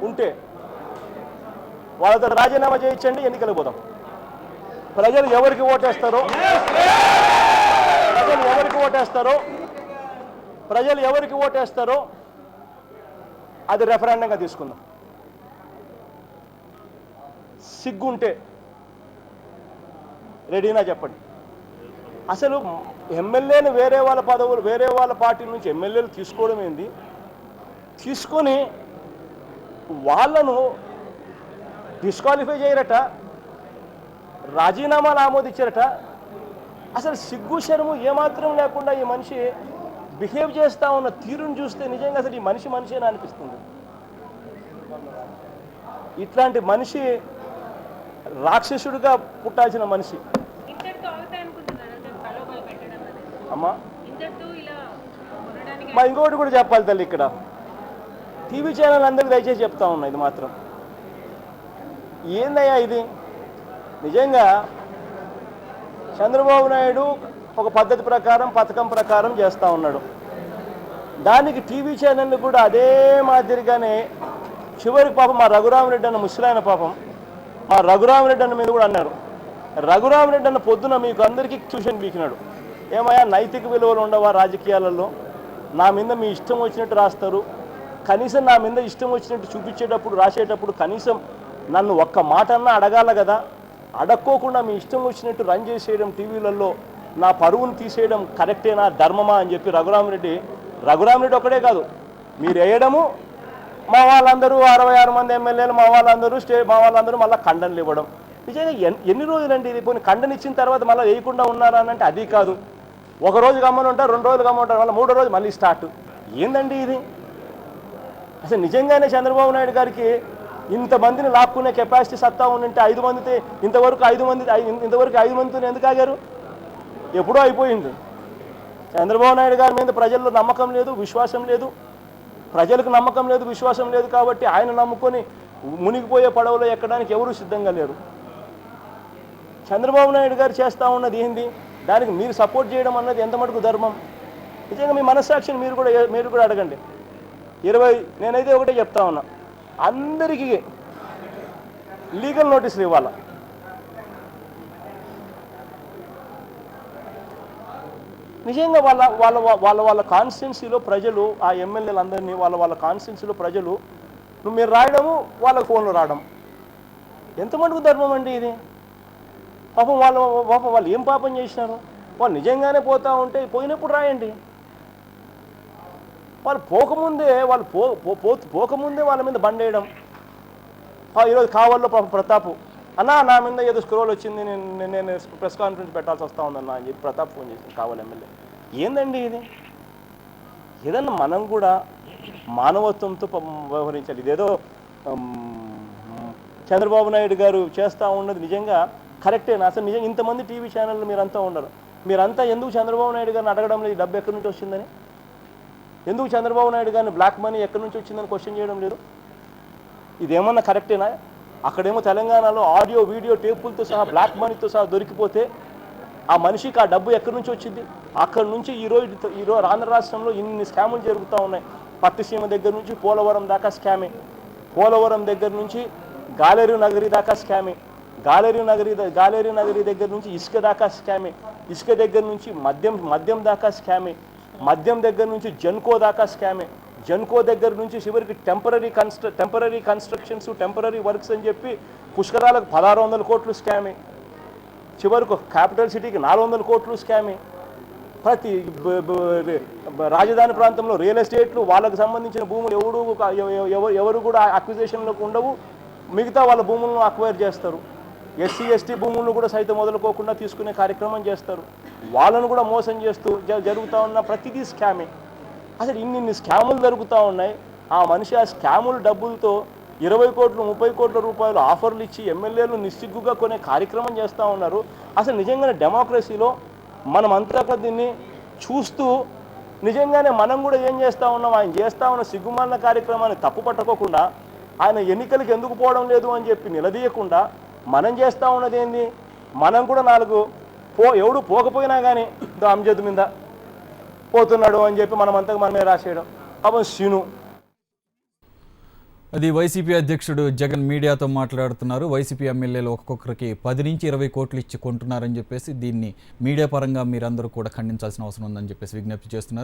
ఉంటే వాళ్ళతో రాజీనామా చేయించండి, ఎన్నికలకు పోదాం. ప్రజలు ఎవరికి ఓటేస్తారో అది రెఫరెండంగా తీసుకుందాం. సిగ్గుంటే రెడీనా చెప్పండి. అసలు ఎమ్మెల్యేలు వేరే వాళ్ళ పదవులు వేరే వాళ్ళ పార్టీ నుంచి ఎమ్మెల్యేలు తీసుకోవడం ఏంది, తీసుకొని వాళ్ళను డిస్క్వాలిఫై చేయరట, రాజీనామాలు ఆమోదించారట. అసలు సిగ్గు శరము ఏమాత్రం లేకుండా ఈ మనిషి బిహేవ్ చేస్తూ ఉన్న తీరును చూస్తే నిజంగా అసలు ఈ మనిషేనా అనిపిస్తుంది. ఇట్లాంటి మనిషి రాక్షసుడిగా పుట్టాల్సిన మనిషి. అమ్మా మా ఇంకొకటి కూడా చెప్పాలి తల్లి, ఇక్కడ టీవీ ఛానల్ అందరికీ దయచేసి చెప్తా ఉన్నా, ఇది మాత్రం ఏందయ్యా ఇది. నిజంగా చంద్రబాబు నాయుడు ఒక పద్ధతి ప్రకారం పథకం ప్రకారం చేస్తూ ఉన్నాడు. దానికి టీవీ ఛానళ్ళు కూడా అదే మాదిరిగానే చివరికి పాపం మా రఘురామరెడ్డి అన్న ముసలాయన పాపం మా రఘురామరెడ్డి అన్న మీద కూడా అన్నారు. రఘురామరెడ్డి అన్న పొద్దున మీకు అందరికీ ట్యూషన్ బీకినాడు. ఏమయ్యా నైతిక విలువలు ఉండవా రాజకీయాలలో? నా మీద మీ ఇష్టం వచ్చినట్టు రాస్తారు, కనీసం నా మీద ఇష్టం వచ్చినట్టు చూపించేటప్పుడు రాసేటప్పుడు కనీసం నన్ను ఒక్క మాట అన్నా అడగాల కదా, అడక్కోకుండా మీ ఇష్టం వచ్చినట్టు రన్ చేసేయడం టీవీలలో, నా పరువును తీసేయడం కరెక్టేనా ధర్మమా అని చెప్పి రఘురామరెడ్డి ఒకటే కాదు మీరు వేయడము, మా వాళ్ళందరూ 66 మంది ఎమ్మెల్యేలు మా వాళ్ళందరూ మళ్ళీ ఖండనలు ఇవ్వడం. నిజంగా ఎన్ని రోజులండి ఇది? పోనీ ఖండన ఇచ్చిన తర్వాత మళ్ళీ వేయకుండా ఉన్నారా అని అంటే అది కాదు. ఒక రోజు గమ్మని ఉంటారు, 2 రోజులు గమ్మని ఉంటారు, మళ్ళీ 3వ రోజు మళ్ళీ స్టార్ట్. ఏందండి ఇది? అసలు నిజంగానే చంద్రబాబు నాయుడు గారికి ఇంతమందిని లాక్కునే కెపాసిటీ సత్తా ఉంటే 5 మందితో ఇంతవరకు 5 మందితో ఎందుకు ఆగారు? ఎప్పుడో అయిపోయింది. చంద్రబాబు నాయుడు గారి మీద ప్రజల్లో నమ్మకం లేదు, విశ్వాసం లేదు. ప్రజలకు నమ్మకం లేదు, విశ్వాసం లేదు కాబట్టి ఆయన నమ్ముకొని మునిగిపోయే పడవలో ఎక్కడానికి ఎవరూ సిద్ధంగా లేరు. చంద్రబాబు నాయుడు గారు చేస్తూ ఉన్నది ఏంది? దానికి మీరు సపోర్ట్ చేయడం అన్నది ఎంత మటుకు ధర్మం? నిజంగా మీ మనస్సాక్షిని మీరు కూడా అడగండి. నేనైతే ఒకటే చెప్తా ఉన్నా, అందరికీ లీగల్ నోటీసులు ఇవ్వాలి. నిజంగా వాళ్ళ కాన్స్టిట్యున్సీలో ప్రజలు ఆ ఎమ్మెల్యేలందరినీ వాళ్ళ కాన్స్టిట్యున్సీలో ప్రజలు మీరు రాయడము వాళ్ళకు ఫోన్లో రావడం ఎంత మటుకు ధర్మం అండి ఇది? పాపం వాళ్ళు ఏం పాపం చేసినారు? వాళ్ళు నిజంగానే పోతూ ఉంటే పోయినప్పుడు రాయండి. వాళ్ళు పోకముందే వాళ్ళ మీద బండేయడం. ఈరోజు కావాలో ప్రతాప్ అన్నా నా మీద ఏదో స్క్రోల్ వచ్చింది, నేను ప్రెస్ కాన్ఫరెన్స్ పెట్టాల్సి వస్తూ ఉందన్నా అని చెప్పి ప్రతాప్ ఫోన్ చేసింది కావాలి ఎమ్మెల్యే. ఏందండి ఇది? ఏదన్నా మనం కూడా మానవత్వంతో వ్యవహరించాలి. ఇదేదో చంద్రబాబు నాయుడు గారు చేస్తూ ఉన్నది నిజంగా కరెక్టేనా? అసలు నిజంగా ఇంతమంది టీవీ ఛానళ్ళు మీరంతా ఉండరు. మీరంతా ఎందుకు చంద్రబాబు నాయుడు గారిని అడగడం లేదు? డబ్బు ఎక్కడి నుంచి వచ్చిందని? ఎందుకు చంద్రబాబు నాయుడు గారిని బ్లాక్ మనీ ఎక్కడి నుంచి వచ్చిందని క్వశ్చన్ చేయడం లేదు? ఇదేమన్నా కరెక్టేనా? అక్కడేమో తెలంగాణలో ఆడియో వీడియో టేపులతో సహా బ్లాక్ మనీతో సహా దొరికిపోతే ఆ మనిషికి ఆ డబ్బు ఎక్కడి నుంచి వచ్చింది? అక్కడి నుంచి ఈరోజు ఆంధ్ర రాష్ట్రంలో ఇన్ని స్కాములు జరుగుతూ ఉన్నాయి. పట్టిసీమ దగ్గర నుంచి పోలవరం దాకా స్కామే, పోలవరం దగ్గర నుంచి గాలేరు నగరి దాకా స్కామే, గాలేరు నగరి దగ్గర నుంచి ఇసుక దాకా స్కామే, ఇసుక దగ్గర నుంచి మద్యం దాకా స్కామే, మద్యం దగ్గర నుంచి జెన్కో దాకా స్కామే, జెన్కో దగ్గర నుంచి చివరికి టెంపరీ కన్స్ట్రక్షన్స్ టెంపరీ వర్క్స్ అని చెప్పి పుష్కరాలకు 1600 కోట్లు స్కామే, చివరకు క్యాపిటల్ సిటీకి 400 కోట్లు స్కామే. ప్రతి రాజధాని ప్రాంతంలో రియల్ ఎస్టేట్లు వాళ్ళకు సంబంధించిన భూములు ఎవరు కూడా అక్విజిషన్లోకి ఉండవు, మిగతా వాళ్ళ భూములను అక్వైర్ చేస్తారు. ఎస్సీ ఎస్టీ భూములను కూడా సైతం వదులుకోకుండా తీసుకునే కార్యక్రమం చేస్తారు. వాళ్ళను కూడా మోసం చేస్తూ జరుగుతూ ఉన్న ప్రతిదీ స్కామే. అసలు ఇన్ని స్కాములు జరుగుతూ ఉన్నాయి. ఆ మనిషి ఆ స్కాముల డబ్బులతో 20 కోట్లు 30 కోట్ల రూపాయలు ఆఫర్లు ఇచ్చి ఎమ్మెల్యేలు నిస్సిగ్గుగా కొనే కార్యక్రమం చేస్తూ ఉన్నారు. అసలు నిజంగానే డెమోక్రసీలో మనం అంతా దీన్ని చూస్తూ నిజంగానే మనం కూడా ఏం చేస్తూ ఉన్నాం? ఆయన చేస్తూ ఉన్న సిగ్గుమాలిన కార్యక్రమాన్ని తప్పు పట్టుకోకుండా, ఆయన ఎన్నికలకు ఎందుకు పోవడం లేదు అని చెప్పి నిలదీయకుండా మనం చేస్తూ ఉన్నది ఏంది? మనం కూడా ఎవడు పోకపోయినా కానీ అమ్జద్ మీద పోతున్నాడు అని చెప్పి మనమంతా మనమే రాసేయడం. పాపం శీను అది వైసీపీ అధ్యక్షుడు జగన్ మీడియాతో మాట్లాడుతున్నారు. వైసీపీ ఎమ్మెల్యేలు ఒక్కొక్కరికి 10 నుంచి 20 కోట్లు ఇచ్చి కొంటున్నారని చెప్పేసి దీన్ని మీడియా పరంగా మీరందరూ కూడా ఖండించాల్సిన అవసరం ఉందని చెప్పేసి విజ్ఞప్తి చేస్తున్నారు.